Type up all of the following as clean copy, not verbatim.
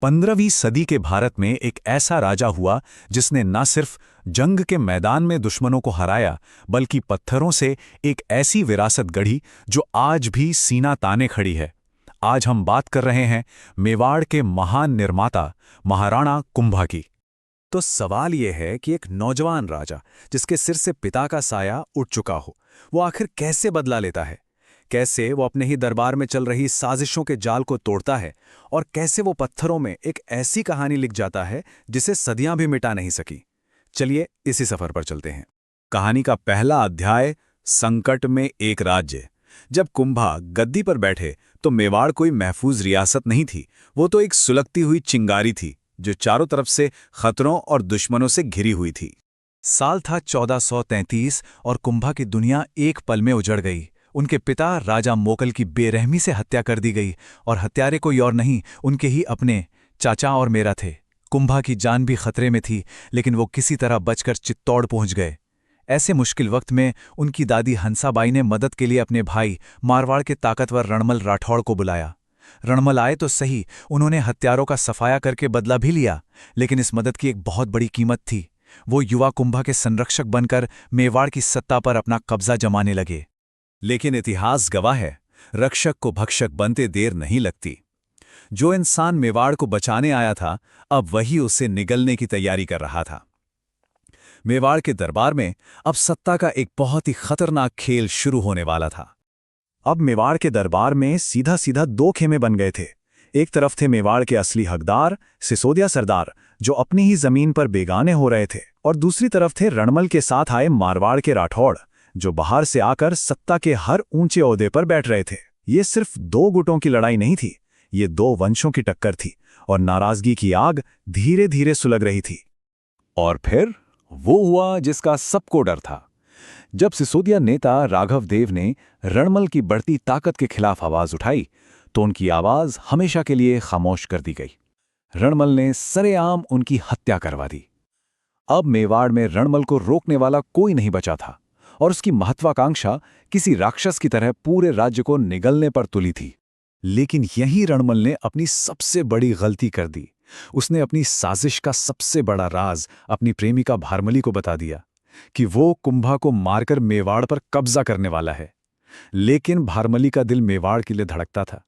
15वीं सदी के भारत में एक ऐसा राजा हुआ जिसने न सिर्फ जंग के मैदान में दुश्मनों को हराया, बल्कि पत्थरों से एक ऐसी विरासत गढ़ी जो आज भी सीना ताने खड़ी है। आज हम बात कर रहे हैं मेवाड़ के महान निर्माता महाराणा कुंभा की। तो सवाल यह है कि एक नौजवान राजा जिसके सिर से पिता का साया उठ चुका हो, वो आखिर कैसे बदला लेता है? कैसे वो अपने ही दरबार में चल रही साजिशों के जाल को तोड़ता है और कैसे वो पत्थरों में एक ऐसी कहानी लिख जाता है जिसे सदियां भी मिटा नहीं सकी। चलिए इसी सफर पर चलते हैं। कहानी का पहला अध्याय, संकट में एक राज्य। जब कुंभा गद्दी पर बैठे तो मेवाड़ कोई महफूज रियासत नहीं थी, वो तो एक सुलगती हुई चिंगारी थी जो चारों तरफ से खतरों और दुश्मनों से घिरी हुई थी। साल था 1433 और कुंभा की दुनिया एक पल में उजड़ गई। उनके पिता राजा मोकल की बेरहमी से हत्या कर दी गई और हत्यारे कोई और नहीं, उनके ही अपने चाचा और मेरा थे। कुंभा की जान भी खतरे में थी, लेकिन वो किसी तरह बचकर चित्तौड़ पहुंच गए। ऐसे मुश्किल वक्त में उनकी दादी हंसाबाई ने मदद के लिए अपने भाई मारवाड़ के ताकतवर रणमल राठौड़ को बुलाया। रणमल आए तो सही, उन्होंने हत्यारों का सफाया करके बदला भी लिया, लेकिन इस मदद की एक बहुत बड़ी कीमत थी। वो युवा कुंभा के संरक्षक बनकर मेवाड़ की सत्ता पर अपना कब्जा जमाने लगे। लेकिन इतिहास गवाह है, रक्षक को भक्षक बनते देर नहीं लगती। जो इंसान मेवाड़ को बचाने आया था, अब वही उसे निगलने की तैयारी कर रहा था। मेवाड़ के दरबार में अब सत्ता का एक बहुत ही खतरनाक खेल शुरू होने वाला था। अब मेवाड़ के दरबार में सीधा सीधा दो खेमे बन गए थे। एक तरफ थे मेवाड़ के असली हकदार सिसोदिया सरदार, जो अपनी ही जमीन पर बेगाने हो रहे थे, और दूसरी तरफ थे रणमल के साथ आए मारवाड़ के राठौड़, जो बाहर से आकर सत्ता के हर ऊंचे ओहदे पर बैठ रहे थे। ये सिर्फ दो गुटों की लड़ाई नहीं थी, ये दो वंशों की टक्कर थी, और नाराजगी की आग धीरे धीरे सुलग रही थी। और फिर वो हुआ जिसका सबको डर था। जब सिसोदिया नेता राघव देव ने रणमल की बढ़ती ताकत के खिलाफ आवाज उठाई, तो उनकी आवाज हमेशा के लिए खामोश कर दी गई। रणमल ने सरेआम उनकी हत्या करवा दी। अब मेवाड़ में रणमल को रोकने वाला कोई नहीं बचा था, और उसकी महत्वाकांक्षा किसी राक्षस की तरह पूरे राज्य को निगलने पर तुली थी। लेकिन यही रणमल ने अपनी सबसे बड़ी गलती कर दी। उसने अपनी साजिश का सबसे बड़ा राज अपनी प्रेमिका भारमली को बता दिया कि वो कुंभा को मारकर मेवाड़ पर कब्जा करने वाला है। लेकिन भारमली का दिल मेवाड़ के लिए धड़कता था।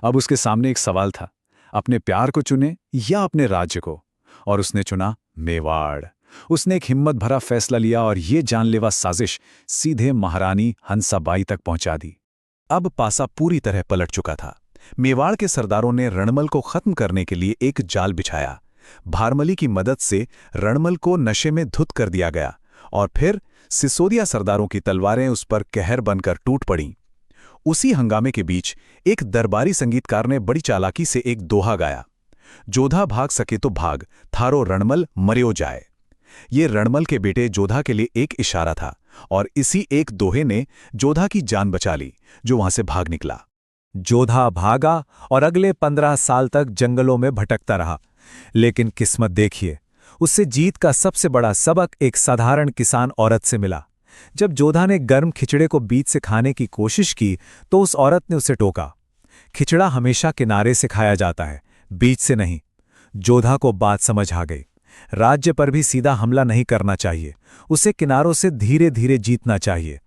अब उसके सामने एक सवाल था, अपने प्यार को चुने या अपने राज्य को, और उसने चुना मेवाड़। उसने एक हिम्मत भरा फैसला लिया और ये जानलेवा साजिश सीधे महारानी हंसाबाई तक पहुंचा दी। अब पासा पूरी तरह पलट चुका था। मेवाड़ के सरदारों ने रणमल को खत्म करने के लिए एक जाल बिछाया। भारमली की मदद से रणमल को नशे में धुत कर दिया गया, और फिर सिसोदिया सरदारों की तलवारें उस पर कहर बनकर टूट पड़ीं। उसी हंगामे के बीच एक दरबारी संगीतकार ने बड़ी चालाकी से एक दोहा गाया, जोधा भाग सके तो भाग, थारो रणमल मर्यो जाए। ये रणमल के बेटे जोधा के लिए एक इशारा था, और इसी एक दोहे ने जोधा की जान बचा ली, जो वहां से भाग निकला। जोधा भागा और अगले 15 साल तक जंगलों में भटकता रहा। लेकिन किस्मत देखिए, उससे जीत का सबसे बड़ा सबक एक साधारण किसान औरत से मिला। जब जोधा ने गर्म खिचड़े को बीच से खाने की कोशिश की, तो उस औरत ने उसे टोका, खिचड़ा हमेशा किनारे से खाया जाता है, बीच से नहीं। जोधा को बात समझ आ गई। राज्य पर भी सीधा हमला नहीं करना चाहिए, उसे किनारों से धीरे धीरे जीतना चाहिए।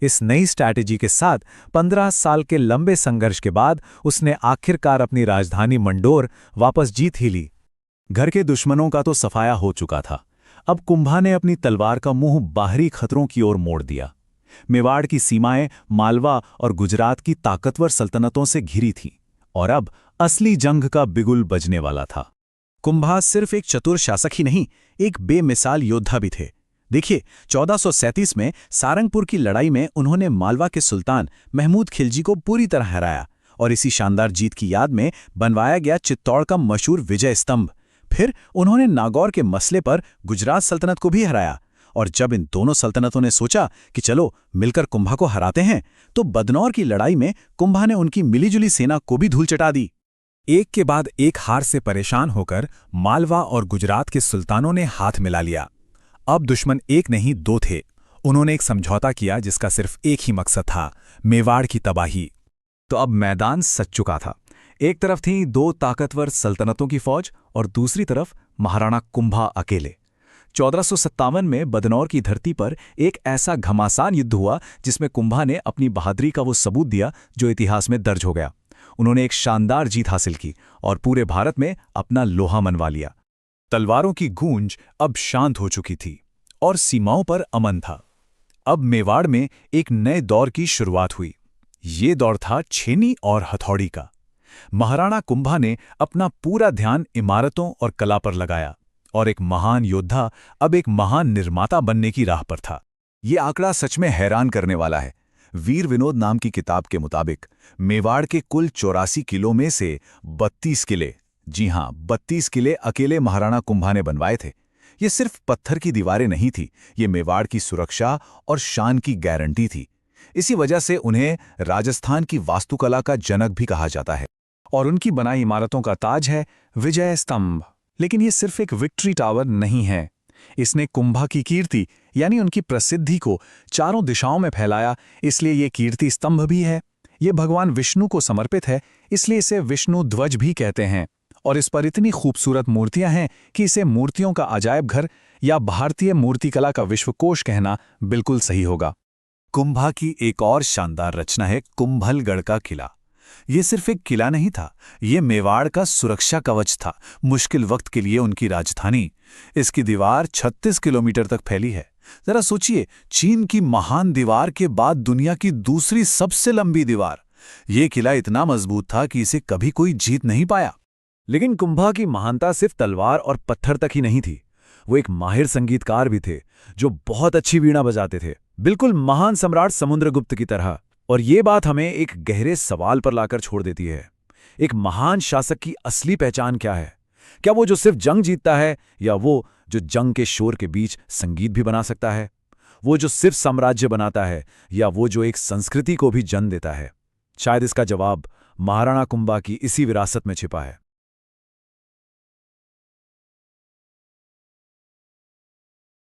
इस नई स्ट्रैटेजी के साथ 15 साल के लंबे संघर्ष के बाद उसने आखिरकार अपनी राजधानी मंडोर वापस जीत ही ली। घर के दुश्मनों का तो सफाया हो चुका था। अब कुंभा ने अपनी तलवार का मुंह बाहरी खतरों की ओर मोड़ दिया। मेवाड़ की सीमाएं मालवा और गुजरात की ताकतवर सल्तनतों से घिरी थीं, और अब असली जंग का बिगुल बजने वाला था। कुंभा सिर्फ एक चतुर शासक ही नहीं, एक बेमिसाल योद्धा भी थे। देखिए, 1437 में सारंगपुर की लड़ाई में उन्होंने मालवा के सुल्तान महमूद खिलजी को पूरी तरह हराया, और इसी शानदार जीत की याद में बनवाया गया चित्तौड़ का मशहूर विजय स्तंभ। फिर उन्होंने नागौर के मसले पर गुजरात सल्तनत को भी हराया, और जब इन दोनों सल्तनतों ने सोचा कि चलो मिलकर कुंभा को हराते हैं, तो बदनौर की लड़ाई में कुंभा ने उनकी मिलीजुली सेना को भी धूल चटा दी। एक के बाद एक हार से परेशान होकर मालवा और गुजरात के सुल्तानों ने हाथ मिला लिया। अब दुश्मन एक नहीं दो थे। उन्होंने एक समझौता किया जिसका सिर्फ एक ही मकसद था, मेवाड़ की तबाही। तो अब मैदान सज चुका था। एक तरफ थी दो ताकतवर सल्तनतों की फौज और दूसरी तरफ महाराणा कुंभा अकेले। 1457 में बदनौर की धरती पर एक ऐसा घमासान युद्ध हुआ जिसमें कुंभा ने अपनी बहादुरी का वो सबूत दिया जो इतिहास में दर्ज हो गया। उन्होंने एक शानदार जीत हासिल की और पूरे भारत में अपना लोहा मनवा लिया। तलवारों की गूंज अब शांत हो चुकी थी और सीमाओं पर अमन था। अब मेवाड़ में एक नए दौर की शुरुआत हुई। ये दौर था छेनी और हथौड़ी का। महाराणा कुंभा ने अपना पूरा ध्यान इमारतों और कला पर लगाया और एक महान योद्धा अब एक महान निर्माता बनने की राह पर था। ये आंकड़ा सच में हैरान करने वाला है। वीर विनोद नाम की किताब के मुताबिक मेवाड़ के कुल 84 किलों में से 32 किले, जी हां 32 किले अकेले महाराणा कुंभा ने बनवाए थे। ये सिर्फ पत्थर की दीवारें नहीं थी, ये मेवाड़ की सुरक्षा और शान की गारंटी थी। इसी वजह से उन्हें राजस्थान की वास्तुकला का जनक भी कहा जाता है और उनकी बनाई इमारतों का ताज है विजय स्तंभ। लेकिन ये सिर्फ एक विक्ट्री टावर नहीं है, इसने कुंभा की कीर्ति यानी उनकी प्रसिद्धि को चारों दिशाओं में फैलाया, इसलिए ये कीर्ति स्तंभ भी है। ये भगवान विष्णु को समर्पित है, इसलिए इसे विष्णु ध्वज भी कहते हैं। और इस पर इतनी खूबसूरत मूर्तियां हैं कि इसे मूर्तियों का अजायब घर या भारतीय मूर्तिकला का विश्वकोश कहना बिल्कुल सही होगा। कुंभा की एक और शानदार रचना है कुंभलगढ़ का किला। ये सिर्फ एक किला नहीं था, ये मेवाड़ का सुरक्षा कवच था, मुश्किल वक्त के लिए उनकी राजधानी। इसकी दीवार 36 किलोमीटर तक फैली है। जरा सोचिए, चीन की महान दीवार के बाद दुनिया की दूसरी सबसे लंबी दीवार। ये किला इतना मजबूत था कि इसे कभी कोई जीत नहीं पाया। लेकिन कुंभा की महानता सिर्फ तलवार और पत्थर तक ही नहीं थी। वो एक माहिर संगीतकार भी थे जो बहुत अच्छी वीणा बजाते थे, बिल्कुल महान सम्राट समुद्रगुप्त की तरह। और ये बात हमें एक गहरे सवाल पर लाकर छोड़ देती है। एक महान शासक की असली पहचान क्या है? क्या वो जो सिर्फ जंग जीतता है, या वो जो जंग के शोर के बीच संगीत भी बना सकता है? वो जो सिर्फ साम्राज्य बनाता है, या वो जो एक संस्कृति को भी जन्म देता है? शायद इसका जवाब महाराणा कुंभा की इसी विरासत में छिपा है।